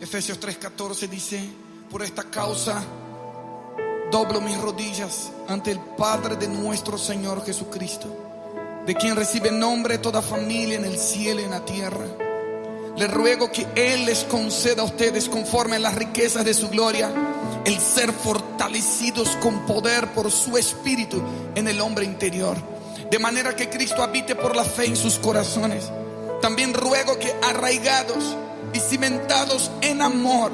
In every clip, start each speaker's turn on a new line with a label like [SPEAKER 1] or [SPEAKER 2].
[SPEAKER 1] Efesios 3:14 dice: por esta causa doblo mis rodillas ante el Padre de nuestro Señor Jesucristo, de quien recibe nombre toda familia en el cielo y en la tierra. Le ruego que Él les conceda a ustedes, conforme a las riquezas de su gloria, el ser fortalecidos con poder por su Espíritu en el hombre interior, de manera que Cristo habite por la fe en sus corazones. También ruego que, arraigados y cimentados en amor,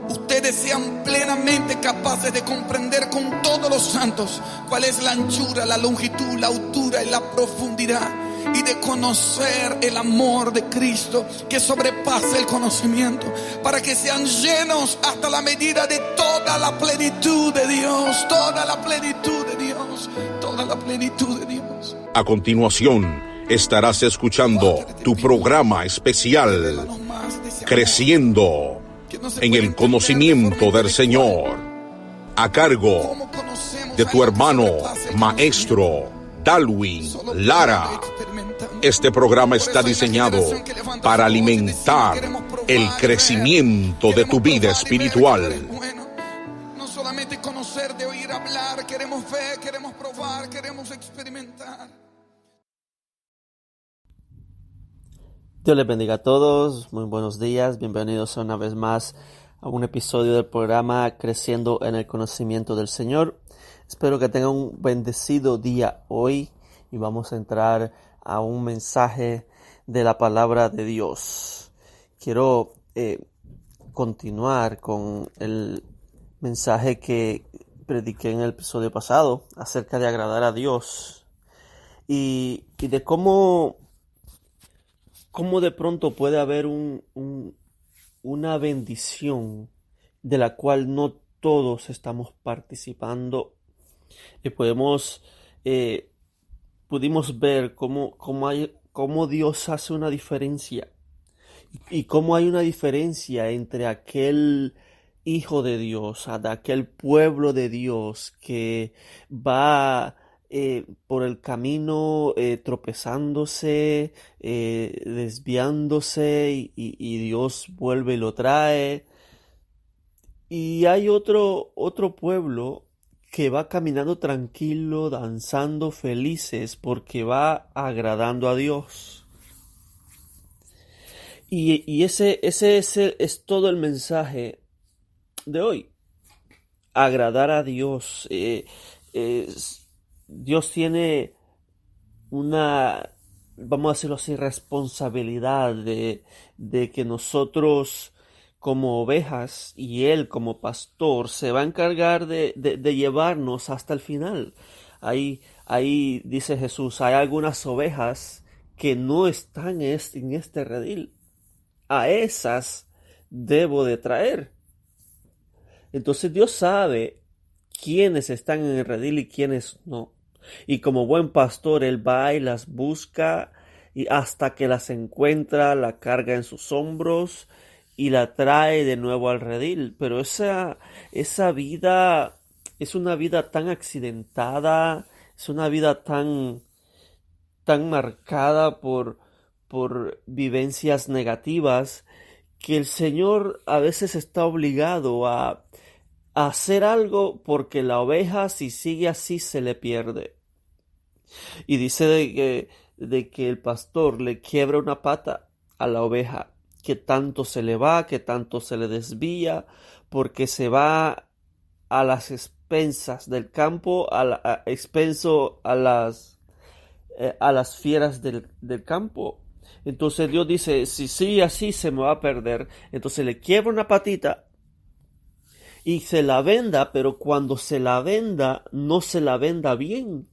[SPEAKER 1] ustedes sean plenamente capaces de comprender con todos los santos cuál es la anchura, la longitud, la altura y la profundidad, y de conocer el amor de Cristo que sobrepasa el conocimiento, para que sean llenos hasta la medida de toda la plenitud de Dios, toda la plenitud de Dios, toda la plenitud de Dios.
[SPEAKER 2] A continuación estarás escuchando tu programa especial, Creciendo en el Conocimiento del Señor, a cargo de tu hermano maestro Dalwin Lara. Este programa está diseñado para alimentar el crecimiento de tu vida espiritual.
[SPEAKER 1] No solamente conocer, de oír hablar, queremos ver, queremos probar, queremos experimentar.
[SPEAKER 3] Dios les bendiga a todos, muy buenos días, bienvenidos una vez más a un episodio del programa Creciendo en el Conocimiento del Señor. Espero que tengan un bendecido día hoy y vamos a entrar a un mensaje de la palabra de Dios. Quiero continuar con el mensaje que prediqué en el episodio pasado acerca de agradar a Dios y de cómo de pronto puede haber una bendición de la cual no todos estamos participando. Y pudimos ver cómo Dios hace una diferencia y cómo hay una diferencia entre aquel hijo de Dios, de aquel pueblo de Dios que va por el camino tropezándose, desviándose y Dios vuelve y lo trae. Y hay otro pueblo que va caminando tranquilo, danzando felices porque va agradando a Dios. Y ese es todo el mensaje de hoy. Agradar a Dios. Dios tiene una, vamos a decirlo así, responsabilidad de que nosotros como ovejas y Él como pastor se va a encargar de llevarnos hasta el final. Ahí dice Jesús, hay algunas ovejas que no están en este redil. A esas debo de traer. Entonces Dios sabe quiénes están en el redil y quiénes no. Y como buen pastor, Él va y las busca y hasta que las encuentra, la carga en sus hombros y la trae de nuevo al redil. Pero esa vida es una vida tan accidentada, es una vida tan marcada por vivencias negativas, que el Señor a veces está obligado a hacer algo porque la oveja, si sigue así, se le pierde. Y dice de que el pastor le quiebra una pata a la oveja, que tanto se le va, que tanto se le desvía, porque se va a las expensas del campo, expenso a las fieras del campo. Entonces Dios dice, si sigue así se me va a perder. Entonces le quiebra una patita y se la venda, pero cuando se la venda, no se la venda bien,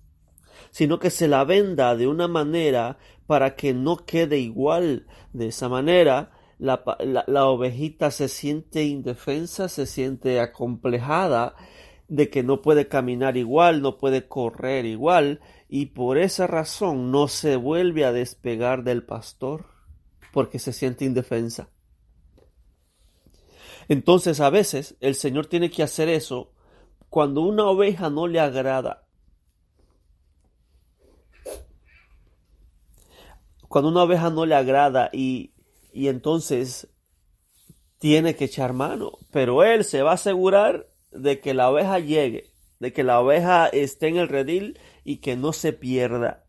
[SPEAKER 3] sino que se la venda de una manera para que no quede igual. De esa manera, la ovejita se siente indefensa, se siente acomplejada de que no puede caminar igual, no puede correr igual, y por esa razón no se vuelve a despegar del pastor, porque se siente indefensa. Entonces a veces el Señor tiene que hacer eso cuando una oveja no le agrada. Cuando una oveja no le agrada y entonces tiene que echar mano, pero él se va a asegurar de que la oveja llegue, de que la oveja esté en el redil y que no se pierda.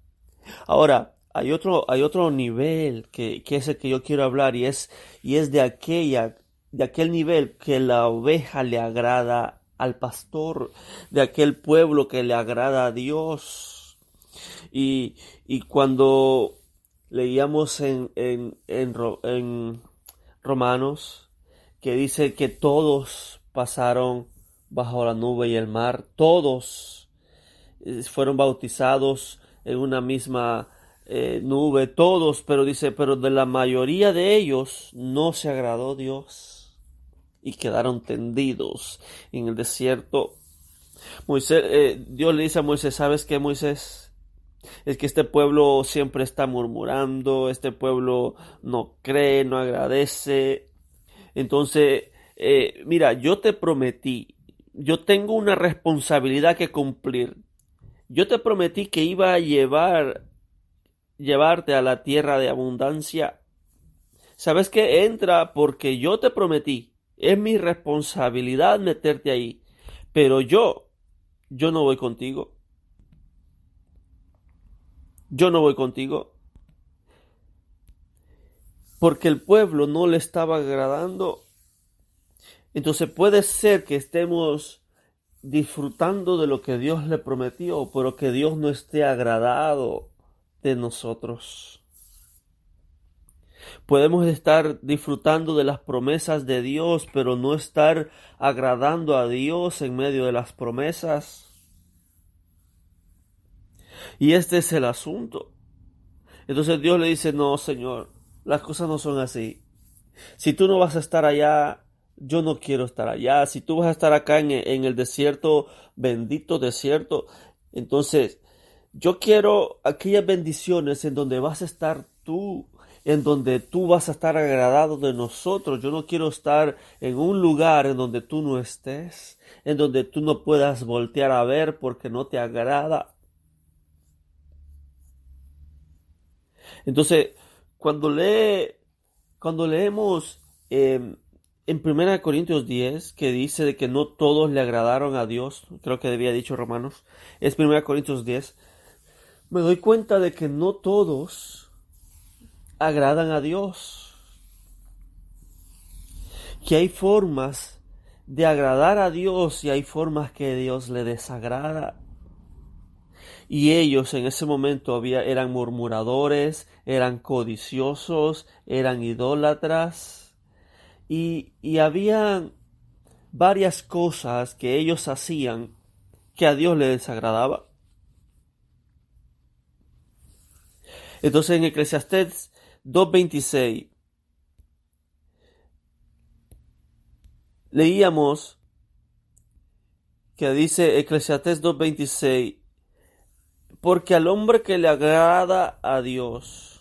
[SPEAKER 3] Ahora, hay otro nivel que es el que yo quiero hablar y es de aquel nivel que la oveja le agrada al pastor, de aquel pueblo que le agrada a Dios. Y cuando leíamos en Romanos, que dice que todos pasaron bajo la nube y el mar, todos fueron bautizados en una misma nube, todos, pero dice, pero de la mayoría de ellos no se agradó Dios y quedaron tendidos en el desierto. Dios le dice a Moisés, ¿sabes qué, Moisés? Es que este pueblo siempre está murmurando, este pueblo no cree, no agradece. Entonces, mira, yo te prometí, yo tengo una responsabilidad que cumplir. Yo te prometí que iba a llevarte a la tierra de abundancia. ¿Sabes qué? Entra porque yo te prometí. Es mi responsabilidad meterte ahí. Pero yo no voy contigo. Yo no voy contigo. Porque el pueblo no le estaba agradando. Entonces puede ser que estemos disfrutando de lo que Dios le prometió, pero que Dios no esté agradado de nosotros. Podemos estar disfrutando de las promesas de Dios, pero no estar agradando a Dios en medio de las promesas. Y este es el asunto. Entonces Dios le dice, no, Señor, las cosas no son así. Si tú no vas a estar allá, yo no quiero estar allá. Si tú vas a estar acá en el desierto, bendito desierto, entonces yo quiero aquellas bendiciones en donde vas a estar tú, en donde tú vas a estar agradado de nosotros. Yo no quiero estar en un lugar en donde tú no estés, en donde tú no puedas voltear a ver porque no te agrada. Entonces, cuando leemos en 1 Corintios 10, que dice de que no todos le agradaron a Dios, creo que había dicho Romanos, es 1 Corintios 10, me doy cuenta de que no todos agradan a Dios, que hay formas de agradar a Dios y hay formas que Dios le desagrada. Y ellos en ese momento eran murmuradores, eran codiciosos, eran idólatras y había varias cosas que ellos hacían que a Dios le desagradaba. Entonces en Eclesiastés 2:26 leíamos que dice Eclesiastés 2:26, porque al hombre que le agrada a Dios,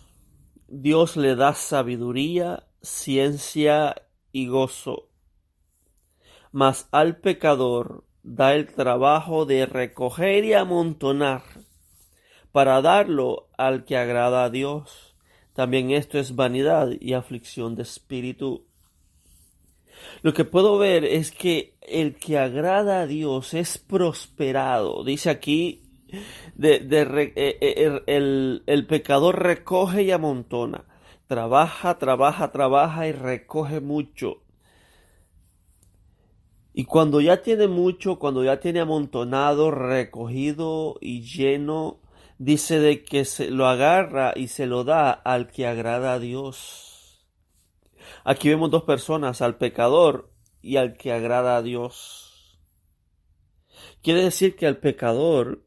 [SPEAKER 3] Dios le da sabiduría, ciencia y gozo. Mas al pecador da el trabajo de recoger y amontonar para darlo al que agrada a Dios. También esto es vanidad y aflicción de espíritu. Lo que puedo ver es que el que agrada a Dios es prosperado. Dice aquí, el pecador recoge y amontona. Trabaja y recoge mucho. Y cuando ya tiene mucho, cuando ya tiene amontonado, recogido y lleno, dice de que se lo agarra y se lo da al que agrada a Dios. Aquí vemos dos personas, al pecador y al que agrada a Dios. Quiere decir que al pecador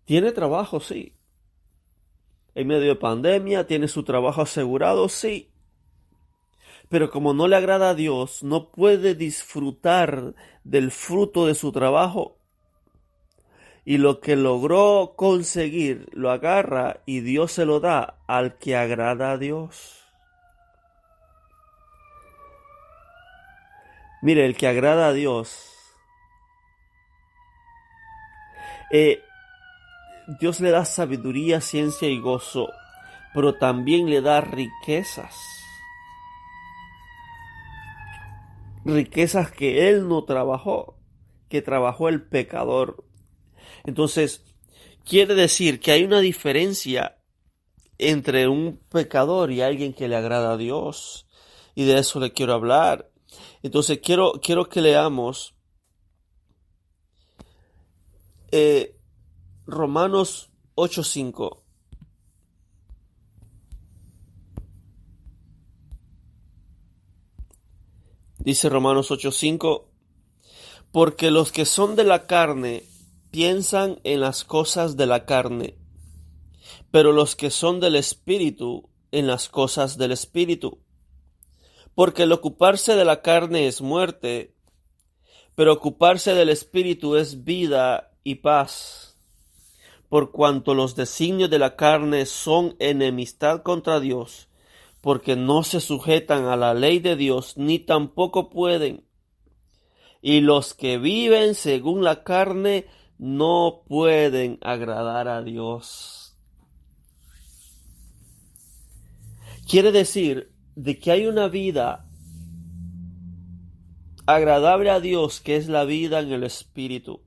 [SPEAKER 3] tiene trabajo, sí. En medio de pandemia tiene su trabajo asegurado, sí. Pero como no le agrada a Dios, no puede disfrutar del fruto de su trabajo. Y lo que logró conseguir lo agarra y Dios se lo da al que agrada a Dios. Mire, el que agrada a Dios, Dios le da sabiduría, ciencia y gozo, pero también le da riquezas. riquezas que él no trabajó, que trabajó el pecador. Entonces, quiere decir que hay una diferencia entre un pecador y alguien que le agrada a Dios. Y de eso le quiero hablar. Entonces, quiero que leamos Romanos 8:5. Dice Romanos 8:5, porque los que son de la carne piensan en las cosas de la carne, pero los que son del Espíritu en las cosas del Espíritu. Porque el ocuparse de la carne es muerte, pero ocuparse del Espíritu es vida y paz. Por cuanto los designios de la carne son enemistad contra Dios, porque no se sujetan a la ley de Dios, ni tampoco pueden. Y los que viven según la carne no pueden agradar a Dios. Quiere decir de que hay una vida agradable a Dios, que es la vida en el Espíritu.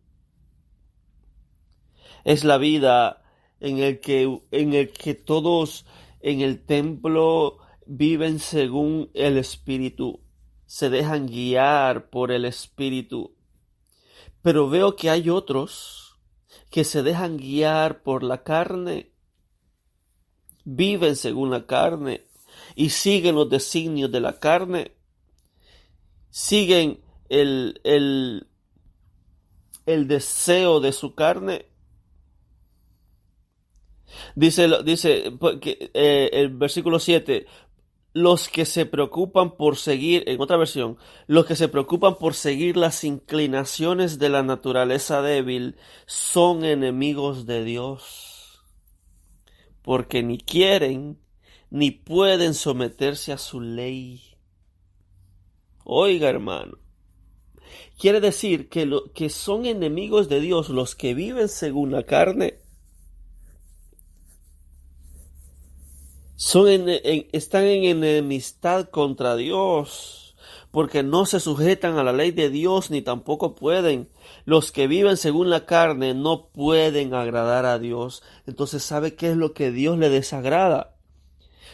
[SPEAKER 3] Es la vida en el que todos en el templo viven según el Espíritu, se dejan guiar por el Espíritu. Pero veo que hay otros que se dejan guiar por la carne, viven según la carne y siguen los designios de la carne, siguen el deseo de su carne. Dice el versículo 7, los que se preocupan por seguir, en otra versión, los que se preocupan por seguir las inclinaciones de la naturaleza débil son enemigos de Dios, porque ni quieren ni pueden someterse a su ley. Oiga, hermano, quiere decir que son enemigos de Dios los que viven según la carne. Están en enemistad contra Dios, porque no se sujetan a la ley de Dios ni tampoco pueden. Los que viven según la carne no pueden agradar a Dios. Entonces, ¿sabe qué es lo que Dios le desagrada?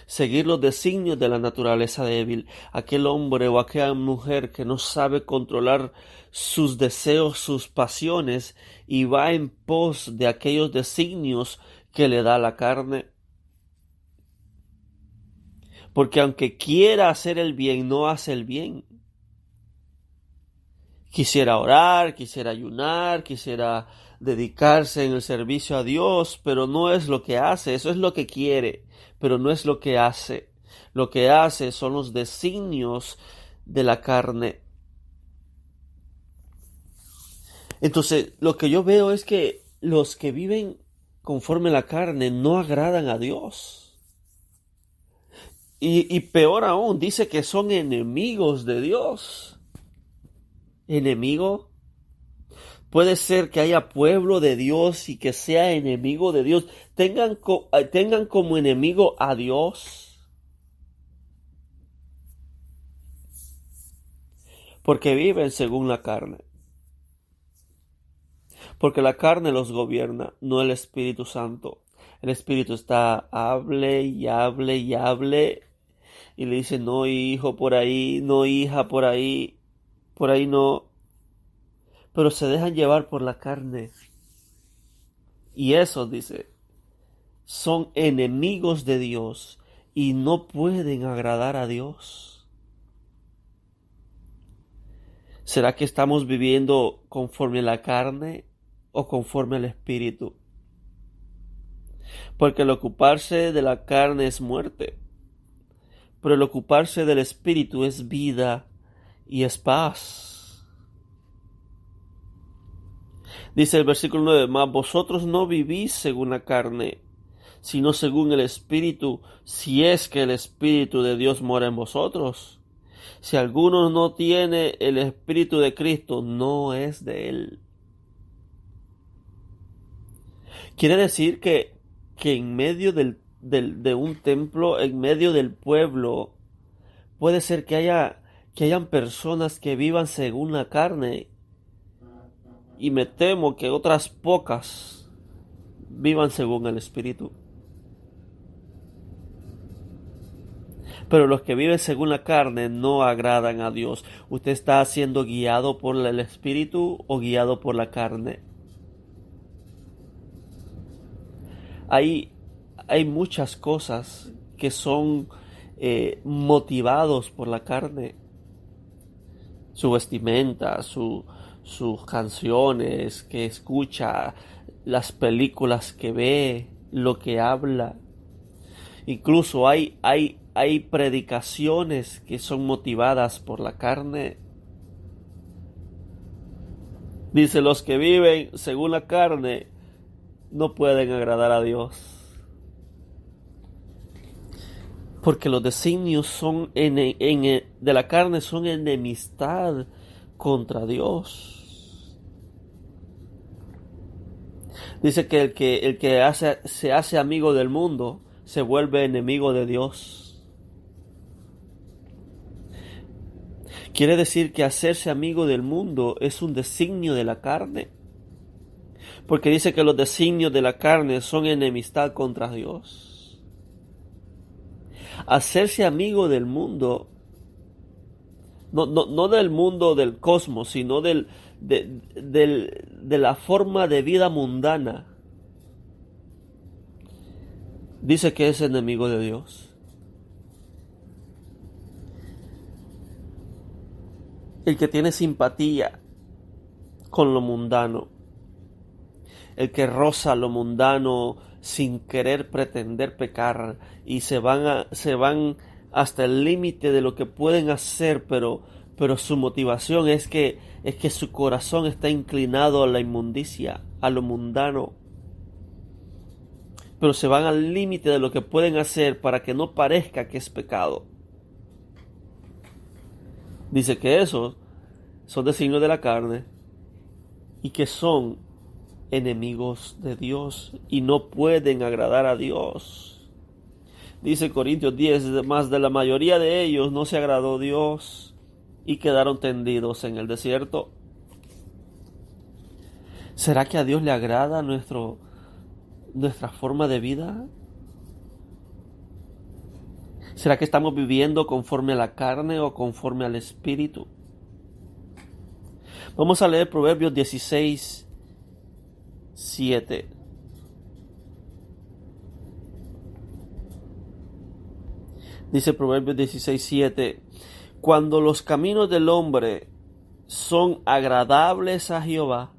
[SPEAKER 3] Seguir los designios de la naturaleza débil. Aquel hombre o aquella mujer que no sabe controlar sus deseos, sus pasiones, y va en pos de aquellos designios que le da la carne. Porque aunque quiera hacer el bien, no hace el bien. Quisiera orar, quisiera ayunar, quisiera dedicarse en el servicio a Dios, pero no es lo que hace. Eso es lo que quiere, pero no es lo que hace. Lo que hace son los designios de la carne. Entonces, lo que yo veo es que los que viven conforme a la carne no agradan a Dios. Y peor aún, dice que son enemigos de Dios. ¿Enemigo? Puede ser que haya pueblo de Dios y que sea enemigo de Dios. Tengan como enemigo a Dios. Porque viven según la carne. Porque la carne los gobierna, no el Espíritu Santo. El Espíritu está, hable y hable y hable. Y le dice, no hijo por ahí, no hija por ahí no. Pero se dejan llevar por la carne. Y esos, dice, son enemigos de Dios y no pueden agradar a Dios. ¿Será que estamos viviendo conforme a la carne o conforme al Espíritu? Porque el ocuparse de la carne es muerte, pero el ocuparse del Espíritu es vida y es paz. Dice el versículo 9, mas vosotros no vivís según la carne, sino según el Espíritu, si es que el Espíritu de Dios mora en vosotros. Si alguno no tiene el Espíritu de Cristo, no es de él. Quiere decir que en medio de un templo, en medio del pueblo, puede ser que que hayan personas que vivan según la carne, y me temo que otras pocas vivan según el Espíritu. Pero los que viven según la carne no agradan a Dios. ¿Usted está siendo guiado por el Espíritu o guiado por la carne? Hay muchas cosas que son motivados por la carne. Su vestimenta, sus canciones que escucha, las películas que ve, lo que habla. Incluso hay predicaciones que son motivadas por la carne. Dice, los que viven según la carne no pueden agradar a Dios. Porque los designios de la carne son enemistad contra Dios. Dice que el que se hace amigo del mundo se vuelve enemigo de Dios. Quiere decir que hacerse amigo del mundo es un designio de la carne. Porque dice que los designios de la carne son enemistad contra Dios. Hacerse amigo del mundo, no del mundo del cosmos, sino de la forma de vida mundana, dice que es enemigo de Dios. El que tiene simpatía con lo mundano, el que roza lo mundano sin querer pretender pecar, y se van hasta el límite de lo que pueden hacer, pero su motivación es que su corazón está inclinado a la inmundicia, a lo mundano. Pero se van al límite de lo que pueden hacer para que no parezca que es pecado. Dice que esos son designios de la carne y que son enemigos de Dios y no pueden agradar a Dios. Dice Corintios 10, más de la mayoría de ellos no se agradó Dios y quedaron tendidos en el desierto. ¿Será que a Dios le agrada nuestra forma de vida? ¿Será que estamos viviendo conforme a la carne o conforme al Espíritu? Vamos a leer Proverbios 16, 7. Dice Proverbios 16, 7. Cuando los caminos del hombre son agradables a Jehová,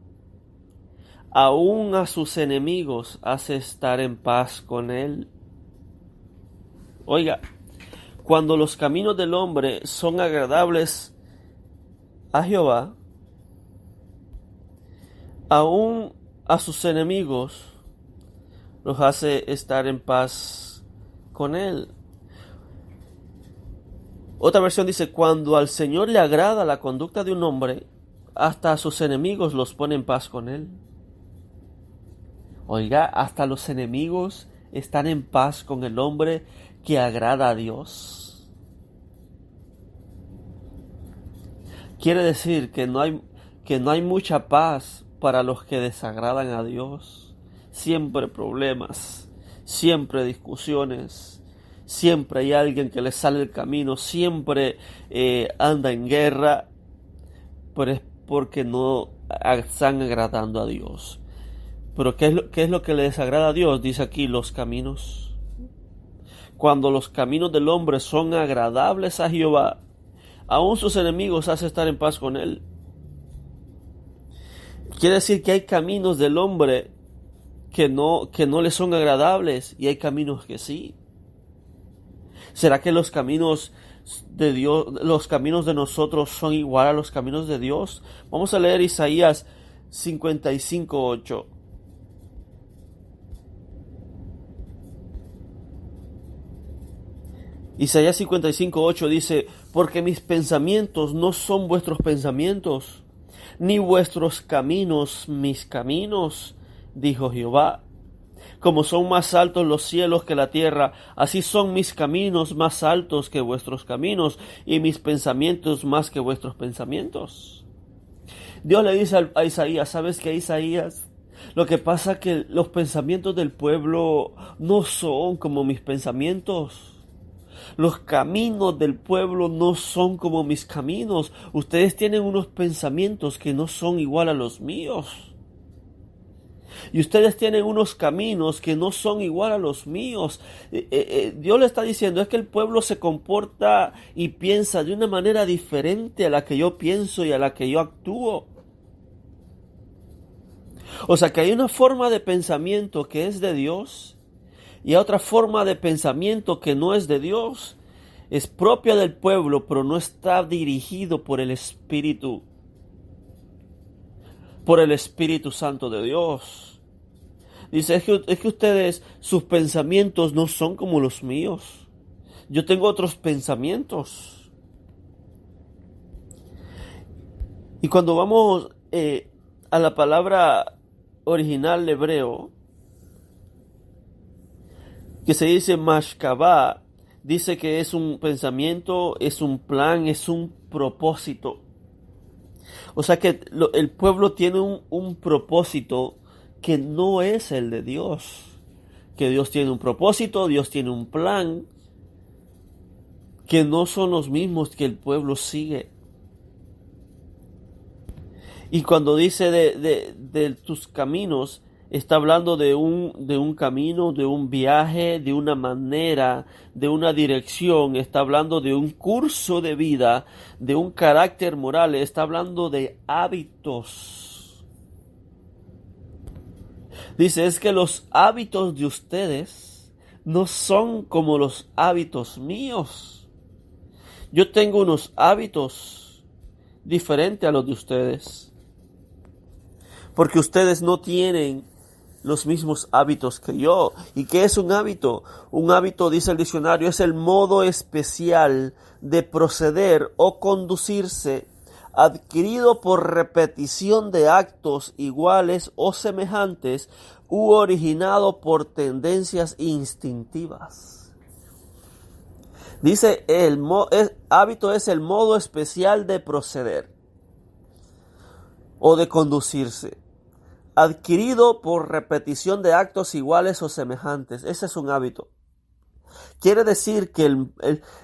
[SPEAKER 3] aún a sus enemigos hace estar en paz con él. Oiga, cuando los caminos del hombre son agradables a Jehová, aún a sus enemigos los hace estar en paz con él. Otra versión dice, cuando al Señor le agrada la conducta de un hombre, hasta a sus enemigos los pone en paz con él. Oiga, hasta los enemigos están en paz con el hombre que agrada a Dios. Quiere decir que no hay mucha paz para los que desagradan a Dios. Siempre problemas, siempre discusiones, siempre hay alguien que le sale el camino, siempre anda en guerra, pero es porque no están agradando a Dios. Pero ¿qué es lo que le desagrada a Dios? Dice aquí, los caminos. Cuando los caminos del hombre son agradables a Jehová, aún sus enemigos hace estar en paz con él. Quiere decir que hay caminos del hombre que no le son agradables y hay caminos que sí. ¿Será que los caminos de Dios, los caminos de nosotros son igual a los caminos de Dios? Vamos a leer Isaías 55:8. Isaías 55:8 dice, porque mis pensamientos no son vuestros pensamientos, ni vuestros caminos mis caminos, dijo Jehová. Como son más altos los cielos que la tierra, así son mis caminos más altos que vuestros caminos, y mis pensamientos más que vuestros pensamientos. Dios le dice a Isaías, ¿sabes qué, Isaías? Lo que pasa es que los pensamientos del pueblo no son como mis pensamientos. Los caminos del pueblo no son como mis caminos. Ustedes tienen unos pensamientos que no son igual a los míos. Y ustedes tienen unos caminos que no son igual a los míos. Dios le está diciendo, es que el pueblo se comporta y piensa de una manera diferente a la que yo pienso y a la que yo actúo. O sea que hay una forma de pensamiento que es de Dios y hay otra forma de pensamiento que no es de Dios. Es propia del pueblo, pero no está dirigido por el Espíritu Santo de Dios. Dice, es que ustedes, sus pensamientos no son como los míos. Yo tengo otros pensamientos. Y cuando vamos a la palabra original hebreo, que se dice mashkabah, dice que es un pensamiento, es un plan, es un propósito. O sea que el pueblo tiene un propósito que no es el de Dios. Que Dios tiene un propósito, Dios tiene un plan, que no son los mismos que el pueblo sigue. Y cuando dice de tus caminos, está hablando de un camino, de un viaje, de una manera, de una dirección. Está hablando de un curso de vida, de un carácter moral. Está hablando de hábitos. Dice, es que los hábitos de ustedes no son como los hábitos míos. Yo tengo unos hábitos diferentes a los de ustedes. Porque ustedes no tienen los mismos hábitos que yo. ¿Y qué es un hábito? Un hábito, dice el diccionario, es el modo especial de proceder o conducirse adquirido por repetición de actos iguales o semejantes u originado por tendencias instintivas. Dice, hábito es el modo especial de proceder o de conducirse, adquirido por repetición de actos iguales o semejantes. Ese es un hábito. Quiere decir que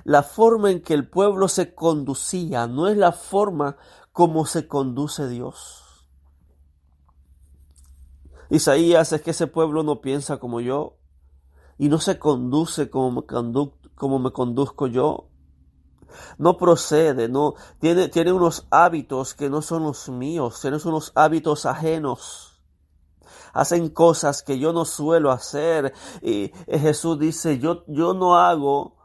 [SPEAKER 3] la forma en que el pueblo se conducía no es la forma como se conduce Dios. Isaías, es que ese pueblo no piensa como yo y no se conduce como me conduzco yo. No procede, no tiene unos hábitos que no son los míos, tiene unos hábitos ajenos. Hacen cosas que yo no suelo hacer. Y Jesús dice, yo no hago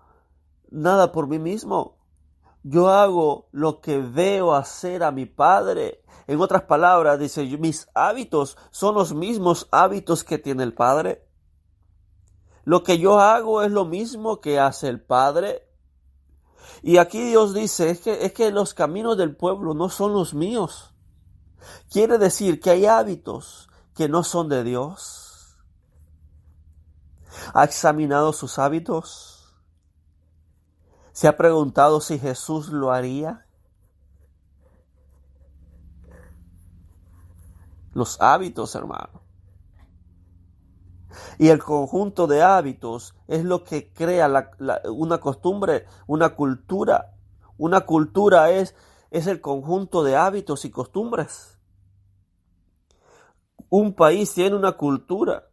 [SPEAKER 3] nada por mí mismo. Yo hago lo que veo hacer a mi Padre. En otras palabras, dice, mis hábitos son los mismos hábitos que tiene el Padre. Lo que yo hago es lo mismo que hace el Padre. Y aquí Dios dice, es que los caminos del pueblo no son los míos. Quiere decir que hay hábitos que no son de Dios. ¿Ha examinado sus hábitos? ¿Se ha preguntado si Jesús lo haría? Los hábitos, hermano. Y el conjunto de hábitos es lo que crea una costumbre, una cultura. Una cultura es el conjunto de hábitos y costumbres. Un país tiene una cultura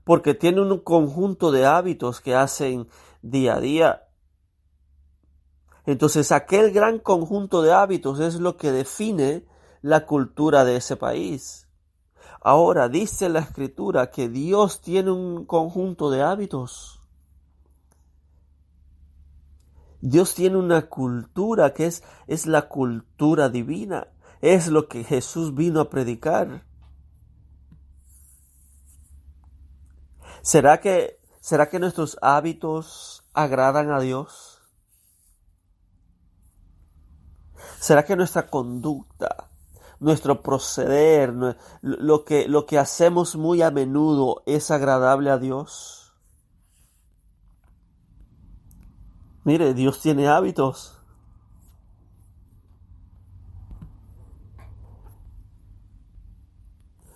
[SPEAKER 3] porque tiene un conjunto de hábitos que hacen día a día. Entonces, aquel gran conjunto de hábitos es lo que define la cultura de ese país. Ahora, dice la Escritura que Dios tiene un conjunto de hábitos. Dios tiene una cultura que es la cultura divina. Es lo que Jesús vino a predicar. ¿Será que nuestros hábitos agradan a Dios? ¿Será que nuestra conducta nuestro proceder, lo que hacemos muy a menudo es agradable a Dios. Mire, Dios tiene hábitos.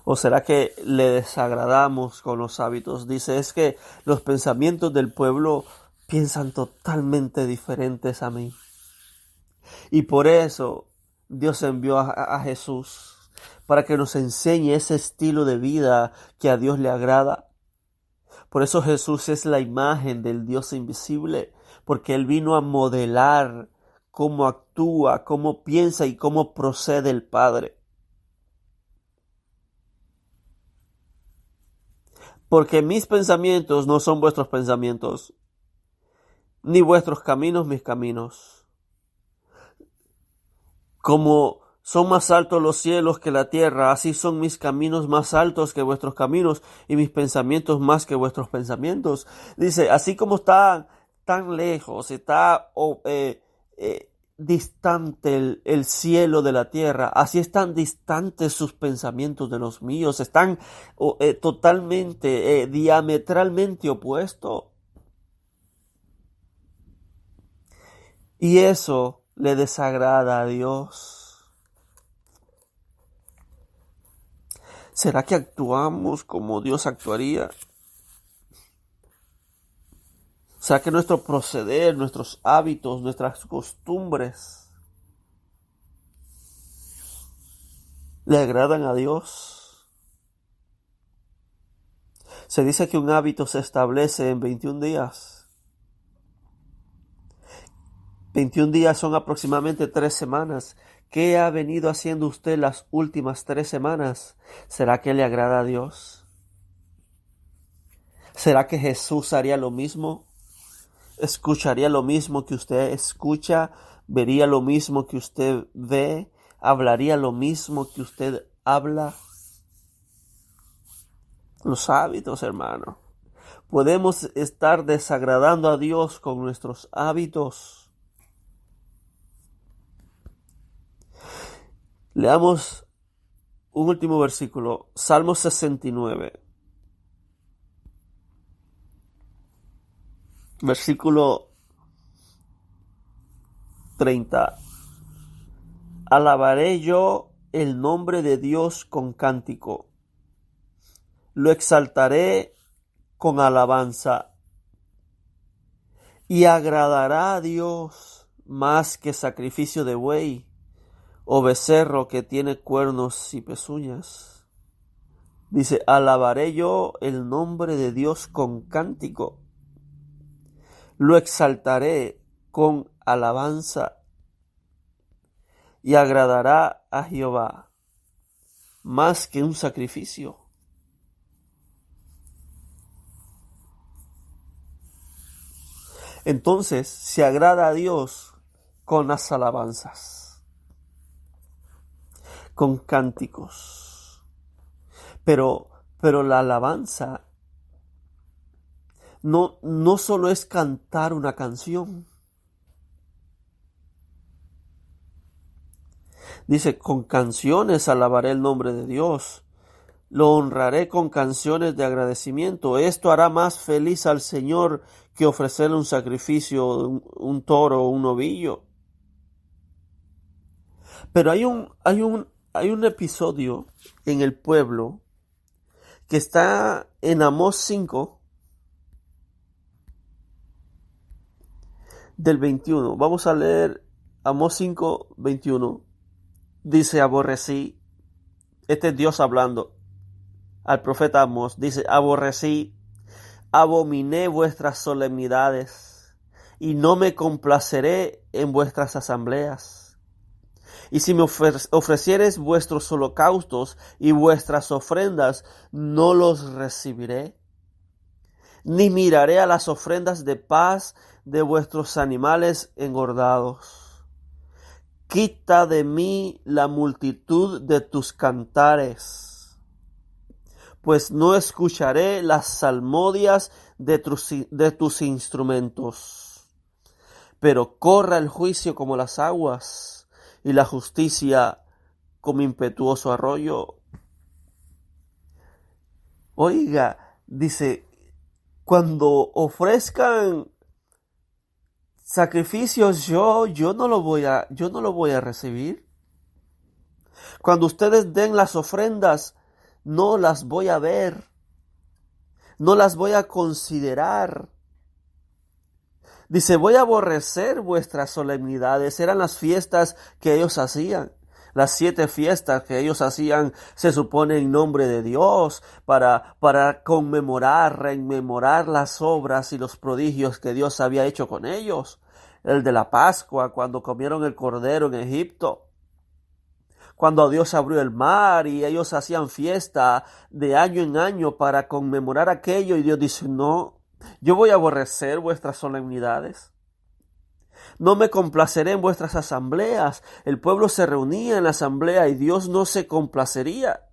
[SPEAKER 3] ¿O será que le desagradamos con los hábitos? Dice, es que los pensamientos del pueblo piensan totalmente diferentes a mí. Y por eso Dios envió a Jesús, para que nos enseñe ese estilo de vida que a Dios le agrada. Por eso Jesús es la imagen del Dios invisible, porque Él vino a modelar cómo actúa, cómo piensa y cómo procede el Padre. Porque mis pensamientos no son vuestros pensamientos, ni vuestros caminos mis caminos. Como son más altos los cielos que la tierra, así son mis caminos más altos que vuestros caminos, y mis pensamientos más que vuestros pensamientos. Dice, así como está tan lejos, está distante el cielo de la tierra, así están distantes sus pensamientos de los míos, están totalmente, diametralmente opuestos. Y eso le desagrada a Dios. ¿Será que actuamos como Dios actuaría? O sea, que nuestro proceder, nuestros hábitos, nuestras costumbres le agradan a Dios. Se dice que un hábito se establece en 21 días. 21 días son aproximadamente 3 semanas. ¿Qué ha venido haciendo usted las últimas 3 semanas? ¿Será que le agrada a Dios? ¿Será que Jesús haría lo mismo? ¿Escucharía lo mismo que usted escucha? ¿Vería lo mismo que usted ve? ¿Hablaría lo mismo que usted habla? Los hábitos, hermano. Podemos estar desagradando a Dios con nuestros hábitos. Leamos un último versículo, Salmo 69. Versículo 30. Alabaré yo el nombre de Dios con cántico. Lo exaltaré con alabanza. Y agradará a Dios más que sacrificio de buey o becerro que tiene cuernos y pezuñas. Dice, alabaré yo el nombre de Dios con cántico. Lo exaltaré con alabanza y agradará a Jehová más que un sacrificio. Entonces se agrada a Dios con las alabanzas, con cánticos. Pero la alabanza no solo es cantar una canción. Dice, con canciones alabaré el nombre de Dios. Lo honraré con canciones de agradecimiento. Esto hará más feliz al Señor que ofrecerle un sacrificio, un toro o un novillo. Pero hay un episodio en el pueblo que está en Amós 5, del 21. Vamos a leer Amós 5, 21. Dice, aborrecí. Este es Dios hablando al profeta Amós. Dice, aborrecí, abominé vuestras solemnidades, y no me complaceré en vuestras asambleas. Y si me ofreciereis vuestros holocaustos y vuestras ofrendas, no los recibiré. Ni miraré a las ofrendas de paz de vuestros animales engordados. Quita de mí la multitud de tus cantares, pues no escucharé las salmodias de tus instrumentos. Pero corra el juicio como las aguas, y la justicia como impetuoso arroyo. Oiga, dice, cuando ofrezcan sacrificios, yo no lo voy a recibir. Cuando ustedes den las ofrendas, no las voy a ver, no las voy a considerar. Dice, voy a aborrecer vuestras solemnidades. Eran las fiestas que ellos hacían. Las 7 fiestas que ellos hacían, se supone en nombre de Dios, para conmemorar, rememorar las obras y los prodigios que Dios había hecho con ellos. El de la Pascua, cuando comieron el cordero en Egipto. Cuando Dios abrió el mar y ellos hacían fiesta de año en año para conmemorar aquello, y Dios dice, no, yo voy a aborrecer vuestras solemnidades. No me complaceré en vuestras asambleas. El pueblo se reunía en la asamblea y Dios no se complacería.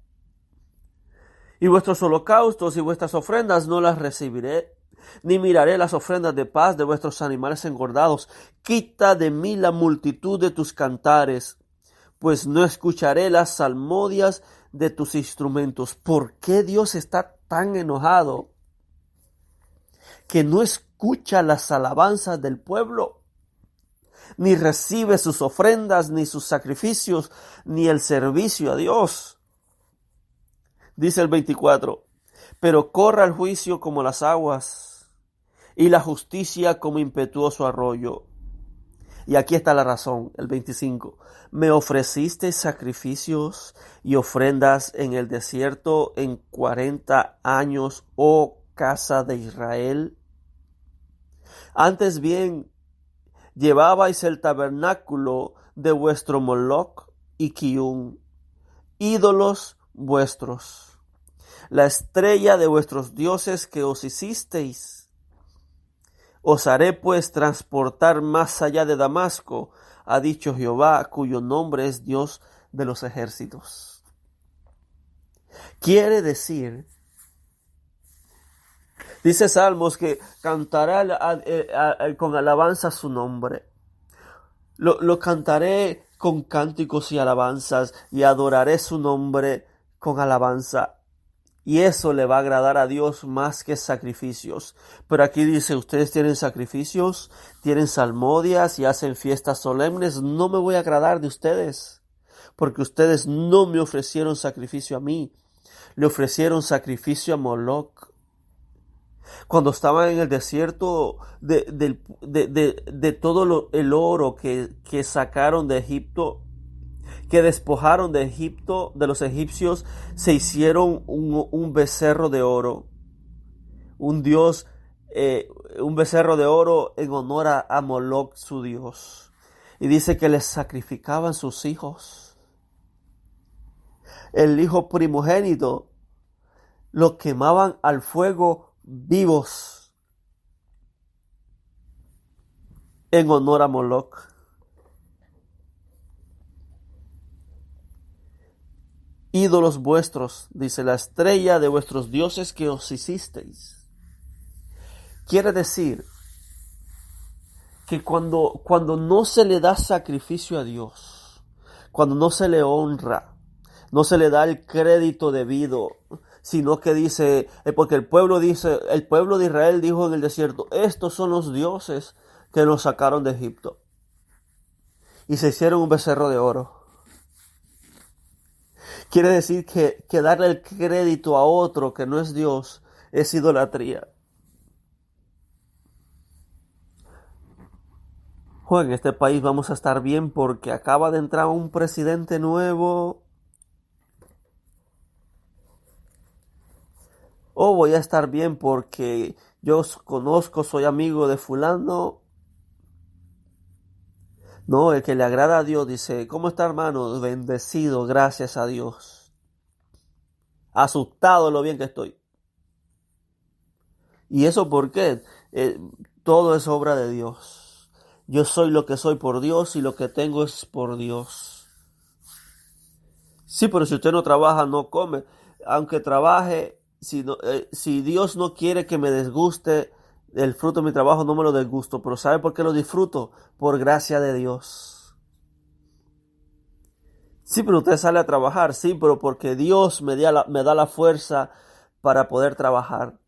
[SPEAKER 3] Y vuestros holocaustos y vuestras ofrendas no las recibiré, ni miraré las ofrendas de paz de vuestros animales engordados. Quita de mí la multitud de tus cantares, pues no escucharé las salmodias de tus instrumentos. ¿Por qué Dios está tan enojado que no escucha las alabanzas del pueblo? Ni recibe sus ofrendas, ni sus sacrificios, ni el servicio a Dios. Dice el 24, pero corra el juicio como las aguas, y la justicia como impetuoso arroyo. Y aquí está la razón, el 25. Me ofreciste sacrificios y ofrendas en el desierto en 40 años, oh casa de Israel. Antes bien, llevabais el tabernáculo de vuestro Moloc y Kiun, ídolos vuestros, la estrella de vuestros dioses que os hicisteis. Os haré pues transportar más allá de Damasco, ha dicho Jehová, cuyo nombre es Dios de los ejércitos. Quiere decir, dice Salmos, que cantará con alabanza su nombre. Lo cantaré con cánticos y alabanzas, y adoraré su nombre con alabanza. Y eso le va a agradar a Dios más que sacrificios. Pero aquí dice, ustedes tienen sacrificios, tienen salmodias y hacen fiestas solemnes. No me voy a agradar de ustedes, porque ustedes no me ofrecieron sacrificio a mí. Le ofrecieron sacrificio a Moloc. Cuando estaban en el desierto, de todo el oro que sacaron de Egipto, que despojaron de Egipto, de los egipcios, se hicieron un becerro de oro, un becerro de oro en honor a Moloc, su dios. Y dice que les sacrificaban sus hijos. El hijo primogénito lo quemaban al fuego vivos en honor a Moloc. Ídolos vuestros, dice, la estrella de vuestros dioses que os hicisteis. Quiere decir que cuando no se le da sacrificio a Dios, cuando no se le honra, no se le da el crédito debido, sino que dice, porque el pueblo de Israel dijo en el desierto, estos son los dioses que nos sacaron de Egipto. Y se hicieron un becerro de oro. Quiere decir que darle el crédito a otro que no es Dios es idolatría. En este país vamos a estar bien porque acaba de entrar un presidente nuevo. O voy a estar bien porque yo conozco, soy amigo de fulano. No, el que le agrada a Dios dice, ¿cómo está, hermano? Bendecido, gracias a Dios. Asustado de lo bien que estoy. ¿Y eso por qué? Todo es obra de Dios. Yo soy lo que soy por Dios y lo que tengo es por Dios. Sí, pero si usted no trabaja, no come. Aunque trabaje, si Dios no quiere que me desguste el fruto de mi trabajo, no me lo desgusto. Pero ¿sabe por qué lo disfruto? Por gracia de Dios. Sí, pero usted sale a trabajar, sí, pero porque Dios me da la fuerza para poder trabajar.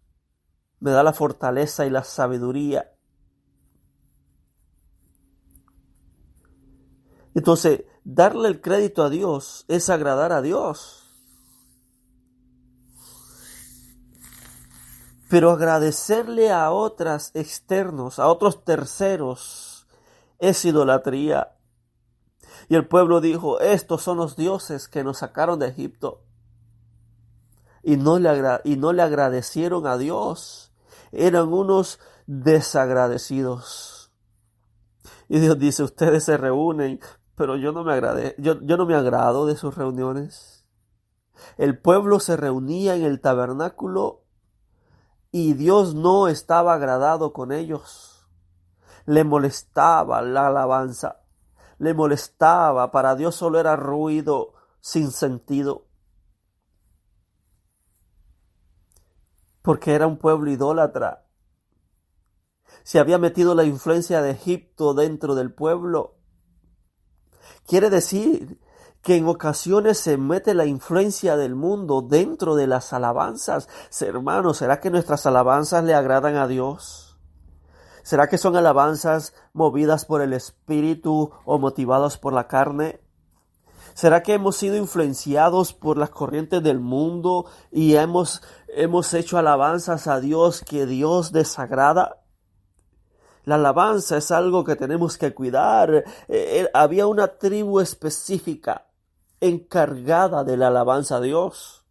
[SPEAKER 3] Me da la fortaleza y la sabiduría. Entonces, darle el crédito a Dios es agradar a Dios. Pero agradecerle a otros externos, a otros terceros, es idolatría. Y el pueblo dijo, estos son los dioses que nos sacaron de Egipto. Y no le agradecieron a Dios. Eran unos desagradecidos. Y Dios dice, ustedes se reúnen, pero yo no me agrado de sus reuniones. El pueblo se reunía en el tabernáculo y Dios no estaba agradado con ellos. Le molestaba la alabanza. Le molestaba. Para Dios solo era ruido sin sentido. Porque era un pueblo idólatra. Se había metido la influencia de Egipto dentro del pueblo. Quiere decir que en ocasiones se mete la influencia del mundo dentro de las alabanzas. Hermanos, ¿será que nuestras alabanzas le agradan a Dios? ¿Será que son alabanzas movidas por el Espíritu o motivadas por la carne? ¿Será que hemos sido influenciados por las corrientes del mundo y hemos hecho alabanzas a Dios que Dios desagrada? La alabanza es algo que tenemos que cuidar. Había una tribu específica encargada de la alabanza a Dios.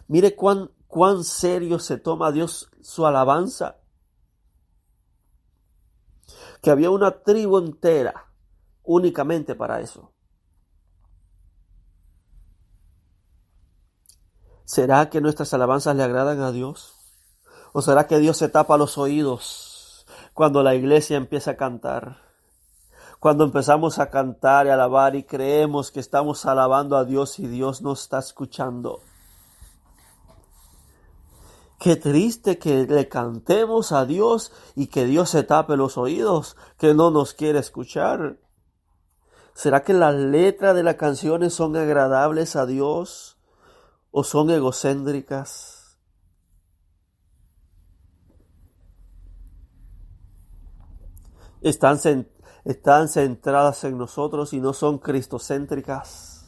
[SPEAKER 3] Mire cuán serio se toma Dios su alabanza. Que había una tribu entera únicamente para eso. ¿Será que nuestras alabanzas le agradan a Dios? ¿O será que Dios se tapa los oídos cuando la iglesia empieza a cantar? Cuando empezamos a cantar y alabar y creemos que estamos alabando a Dios y Dios no está escuchando. Qué triste que le cantemos a Dios y que Dios se tape los oídos, que no nos quiere escuchar. ¿Será que las letras de las canciones son agradables a Dios o son egocéntricas? Están centradas en nosotros y no son cristocéntricas.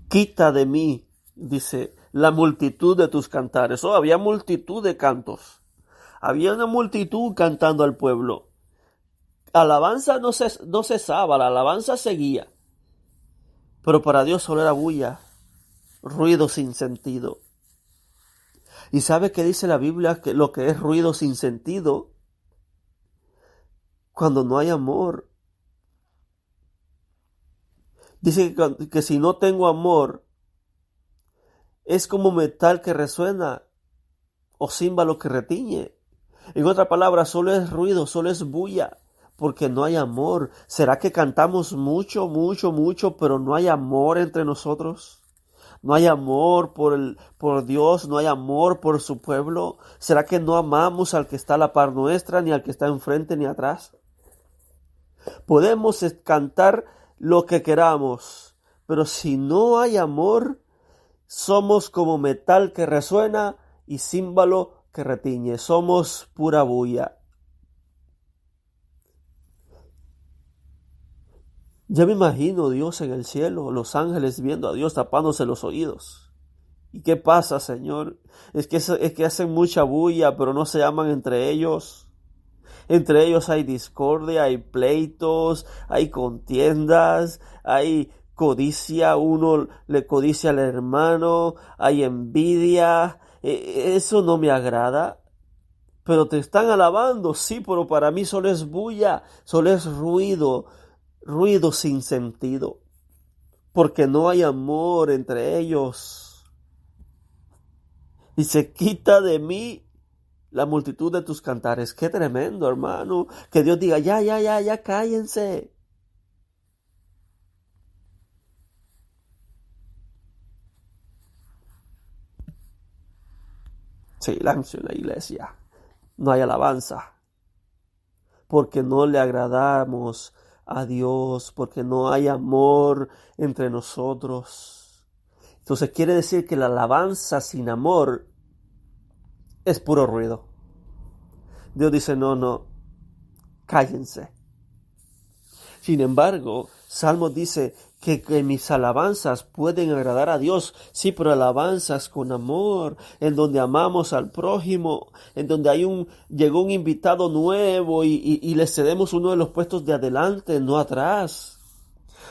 [SPEAKER 3] Quita de mí, dice, la multitud de tus cantares. Había multitud de cantos. Había una multitud cantando al pueblo. Alabanza no cesaba, la alabanza seguía. Pero para Dios solo era bulla, ruido sin sentido. ¿Y sabe qué dice la Biblia? Que lo que es ruido sin sentido, cuando no hay amor. Dice que si no tengo amor, es como metal que resuena o címbalo que retiñe. En otras palabras, solo es ruido, solo es bulla, porque no hay amor. ¿Será que cantamos mucho, pero no hay amor entre nosotros? ¿No hay amor por Dios? ¿No hay amor por su pueblo? ¿Será que no amamos al que está a la par nuestra, ni al que está enfrente ni atrás? Podemos cantar lo que queramos, pero si no hay amor, somos como metal que resuena y címbalo que retiñe. Somos pura bulla. Ya me imagino Dios en el cielo, los ángeles viendo a Dios tapándose los oídos. ¿Y qué pasa, Señor? Es que hacen mucha bulla, pero no se aman entre ellos. Entre ellos hay discordia, hay pleitos, hay contiendas, hay codicia, uno le codicia al hermano, hay envidia. Eso no me agrada. Pero te están alabando, sí, pero para mí solo es bulla, solo es ruido sin sentido, porque no hay amor entre ellos. Y se quita de mí la multitud de tus cantares. Qué tremendo, hermano, que Dios diga, ya, cállense. Silencio en la iglesia. No hay alabanza, porque no le agradamos a Dios, porque no hay amor entre nosotros. Entonces quiere decir que la alabanza sin amor es puro ruido. Dios dice, no, cállense. Sin embargo, Salmos dice que mis alabanzas pueden agradar a Dios. Sí, pero alabanzas con amor, en donde amamos al prójimo, en donde llegó un invitado nuevo y le cedemos uno de los puestos de adelante, no atrás.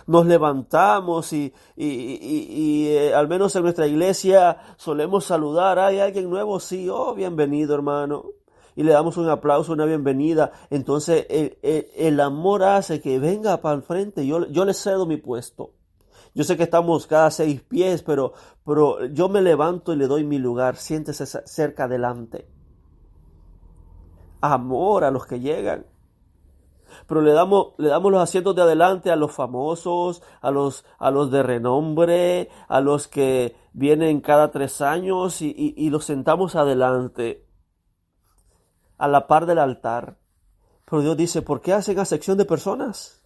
[SPEAKER 3] Nos levantamos al menos en nuestra iglesia solemos saludar. ¿Hay alguien nuevo? Sí, bienvenido, hermano. Y le damos un aplauso, una bienvenida. Entonces el amor hace que venga para el frente. Yo le cedo mi puesto. Yo sé que estamos cada 6 pies, pero yo me levanto y le doy mi lugar. Siéntese cerca adelante. Amor a los que llegan. Pero le damos los asientos de adelante a los famosos, a los de renombre, a los que vienen cada 3 años y los sentamos adelante, a la par del altar. Pero Dios dice, ¿por qué hacen acepción de personas?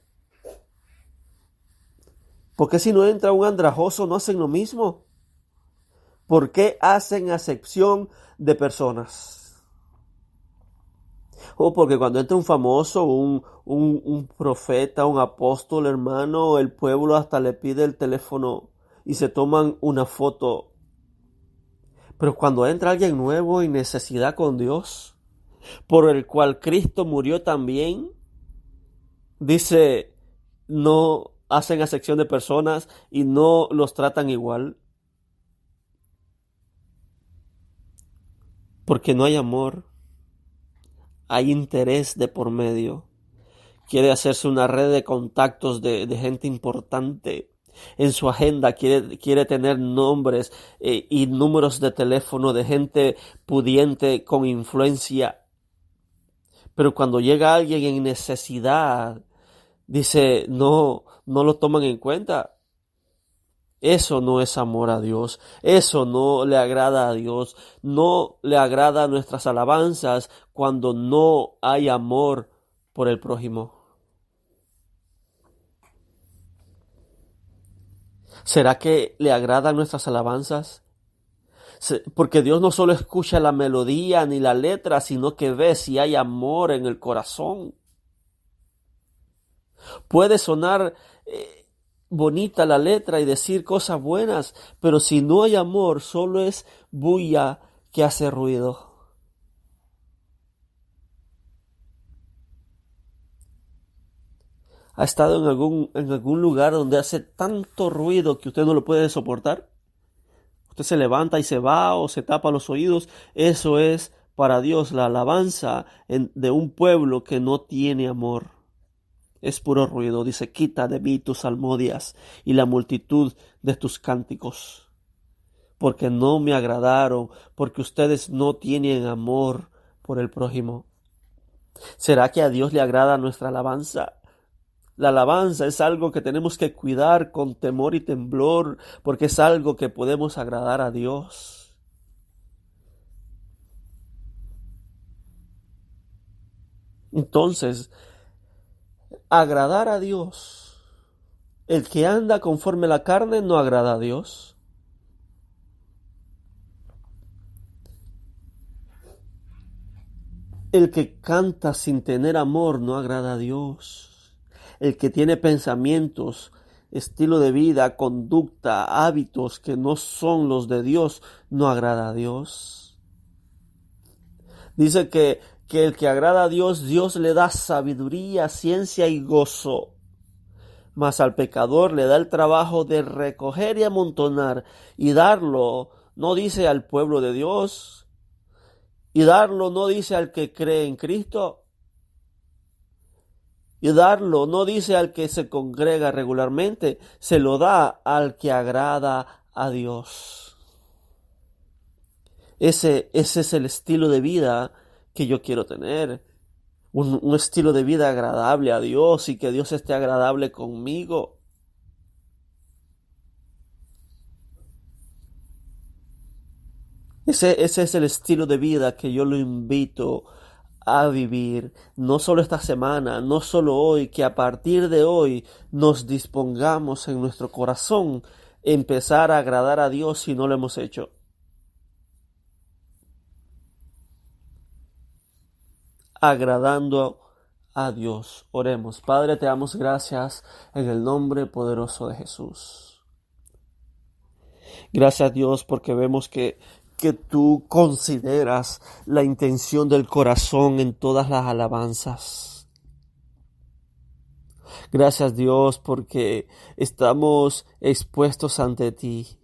[SPEAKER 3] ¿Por qué si no entra un andrajoso no hacen lo mismo? ¿Por qué hacen acepción de personas? Porque cuando entra un famoso, un profeta, un apóstol, hermano, el pueblo hasta le pide el teléfono y se toman una foto. Pero cuando entra alguien nuevo en necesidad con Dios, por el cual Cristo murió también, dice, no hacen acepción de personas y no los tratan igual. Porque no hay amor. Hay interés de por medio. Quiere hacerse una red de contactos de gente importante. En su agenda quiere tener nombres y números de teléfono de gente pudiente con influencia. Pero cuando llega alguien en necesidad, dice, no lo toman en cuenta. Eso no es amor a Dios, eso no le agrada a Dios, no le agrada nuestras alabanzas cuando no hay amor por el prójimo. ¿Será que le agradan nuestras alabanzas? Porque Dios no solo escucha la melodía ni la letra, sino que ve si hay amor en el corazón. Puede sonar bonita la letra y decir cosas buenas, pero si no hay amor, solo es bulla que hace ruido. ¿Ha estado en algún lugar donde hace tanto ruido que usted no lo puede soportar? Usted se levanta y se va o se tapa los oídos. Eso es para Dios la alabanza de un pueblo que no tiene amor. Es puro ruido. Dice, quita de mí tus salmodias y la multitud de tus cánticos, porque no me agradaron, porque ustedes no tienen amor por el prójimo. ¿Será que a Dios le agrada nuestra alabanza? La alabanza es algo que tenemos que cuidar con temor y temblor, porque es algo que podemos agradar a Dios. Entonces, agradar a Dios. El que anda conforme a la carne no agrada a Dios. El que canta sin tener amor no agrada a Dios. El que tiene pensamientos, estilo de vida, conducta, hábitos que no son los de Dios, no agrada a Dios. Dice que el que agrada a Dios, Dios le da sabiduría, ciencia y gozo. Mas al pecador le da el trabajo de recoger y amontonar y darlo, no dice al pueblo de Dios, y darlo no dice al que cree en Cristo, y darlo no dice al que se congrega regularmente, se lo da al que agrada a Dios. Ese es el estilo de vida que yo quiero tener. Un estilo de vida agradable a Dios y que Dios esté agradable conmigo. Ese es el estilo de vida que yo lo invito a vivir, no solo esta semana, no solo hoy, que a partir de hoy nos dispongamos en nuestro corazón empezar a agradar a Dios si no lo hemos hecho. Agradando a Dios. Oremos. Padre, te damos gracias en el nombre poderoso de Jesús. Gracias, Dios, porque vemos que tú consideras la intención del corazón en todas las alabanzas. Gracias, Dios, porque estamos expuestos ante ti.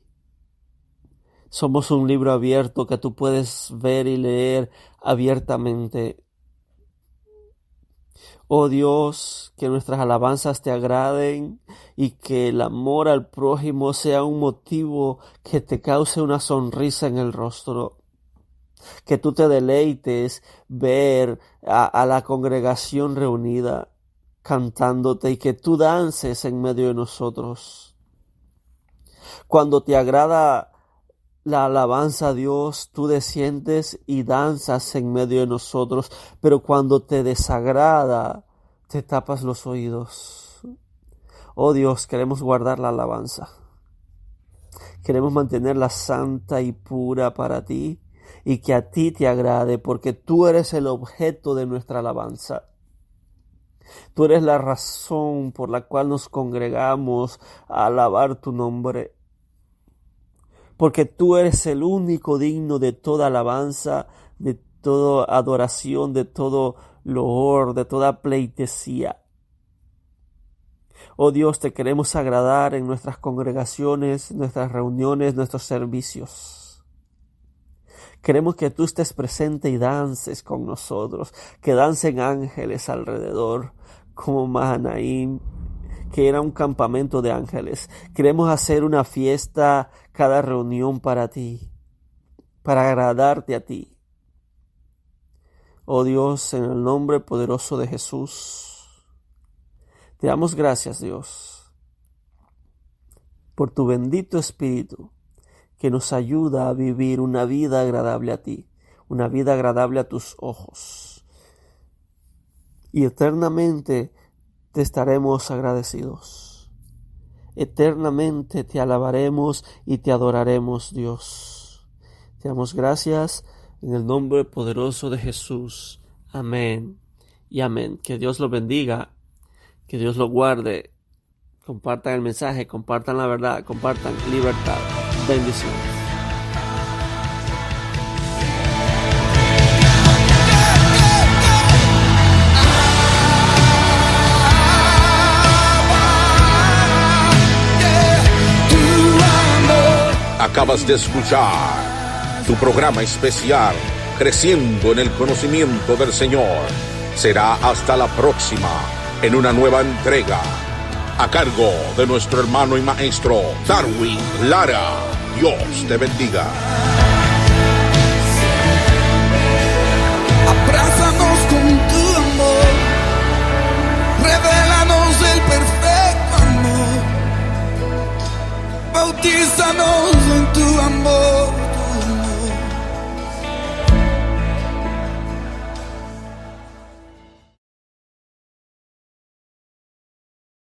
[SPEAKER 3] Somos un libro abierto que tú puedes ver y leer abiertamente. Oh Dios, que nuestras alabanzas te agraden y que el amor al prójimo sea un motivo que te cause una sonrisa en el rostro. Que tú te deleites ver a la congregación reunida cantándote y que tú dances en medio de nosotros. Cuando te agrada la alabanza a Dios, tú desciendes y danzas en medio de nosotros, pero cuando te desagrada, te tapas los oídos. Oh Dios, queremos guardar la alabanza. Queremos mantenerla santa y pura para ti y que a ti te agrade, porque tú eres el objeto de nuestra alabanza. Tú eres la razón por la cual nos congregamos a alabar tu nombre. Porque tú eres el único digno de toda alabanza, de toda adoración, de todo loor, de toda pleitesía. Oh Dios, te queremos agradar en nuestras congregaciones, nuestras reuniones, nuestros servicios. Queremos que tú estés presente y dances con nosotros, que dancen ángeles alrededor, como Mahanaim, que era un campamento de ángeles. Queremos hacer una fiesta cada reunión para ti, para agradarte a ti. Oh Dios, en el nombre poderoso de Jesús, te damos gracias, Dios, por tu bendito Espíritu, que nos ayuda a vivir una vida agradable a ti, una vida agradable a tus ojos. Y eternamente te estaremos agradecidos. Eternamente te alabaremos y te adoraremos, Dios. Te damos gracias en el nombre poderoso de Jesús. Amén y amén. Que Dios lo bendiga, que Dios lo guarde. Compartan el mensaje, compartan la verdad, compartan libertad. Bendiciones.
[SPEAKER 2] Acabas de escuchar tu programa especial, Creciendo en el Conocimiento del Señor. Será hasta la próxima, en una nueva entrega, a cargo de nuestro hermano y maestro, Darwin Lara. Dios te bendiga.